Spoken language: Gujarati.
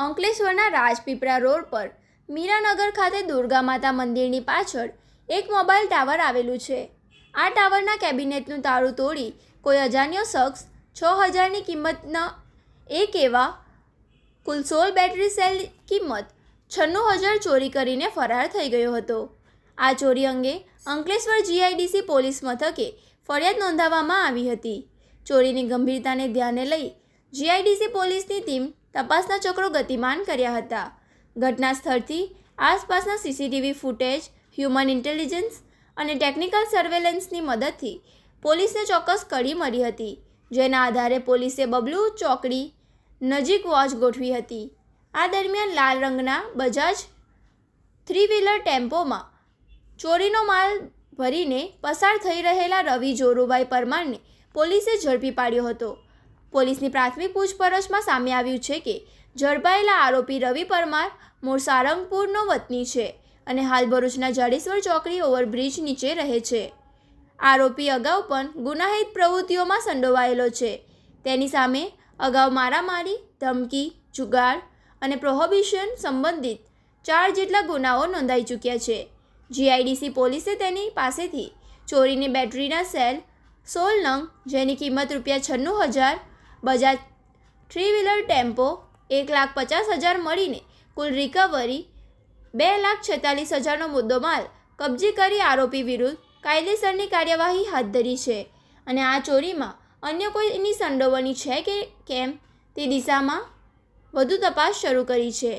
અંકલેશ્વરના રાજપીપળા રોડ પર મીરાનગર ખાતે દુર્ગા માતા મંદિરની પાછળ એક મોબાઈલ ટાવર આવેલું છે. આ ટાવરના કેબિનેટનું તાળું તોડી કોઈ અજાણ્યો શખ્સ 6,000ની કિંમતના એક એવા કુલ 16 બેટરી સેલ કિંમત 96,000 ચોરી કરીને ફરાર થઈ ગયો હતો. આ ચોરી અંગે અંકલેશ્વર GIDC પોલીસ મથકે ફરિયાદ નોંધાવવામાં આવી હતી. ચોરીની ગંભીરતાને ધ્યાને લઈ GIDC પોલીસની ટીમ તપાસના ચક્રો ગતિમાન કર્યા હતા. ઘટના સ્થળથી આસપાસના CCTV ફૂટેજ, હ્યુમન ઇન્ટેલિજન્સ અને ટેકનિકલ સર્વેલન્સની મદદથી પોલીસને ચોક્કસ કડી મળી હતી, જેના આધારે પોલીસે બબલુ ચોકડી નજીક વોચ ગોઠવી હતી. આ દરમિયાન લાલ રંગના બજાજ 3-વ્હીલર ટેમ્પોમાં ચોરીનો માલ ભરીને પસાર થઈ રહેલા રવિ જોરુભાઈ પરમારને પોલીસે ઝડપી પાડ્યો હતો. પોલીસની પ્રાથમિક પૂછપરછમાં સામે આવ્યું છે કે ઝડપાયેલા આરોપી રવિ પરમાર મૂળ સારંગપુરનો વતની છે અને હાલ ભરૂચના જાડેશ્વર ચોકડી ઓવરબ્રિજ નીચે રહે છે. આરોપી અગાઉ પણ ગુનાહિત પ્રવૃત્તિઓમાં સંડોવાયેલો છે. તેની સામે અગાઉ મારામારી, ધમકી, જુગાર અને પ્રોહિબિશન સંબંધિત 4 જેટલા ગુનાઓ નોંધાઈ ચૂક્યા છે. GIDC પોલીસે તેની પાસેથી ચોરીની બેટરીના સેલ 16 નંગ, જેની કિંમત ₹96,000, બજાજ 3-વ્હીલર ટેમ્પો 1,50,000 મળીને કુલ રિકવરી 2,46,000નો મુદ્દોમાલ કબજે કરી આરોપી વિરુદ્ધ કાયદેસરની કાર્યવાહી હાથ ધરી છે અને આ ચોરીમાં અન્ય કોઈની સંડોવણી છે કે કેમ તે દિશામાં વધુ તપાસ શરૂ કરી છે.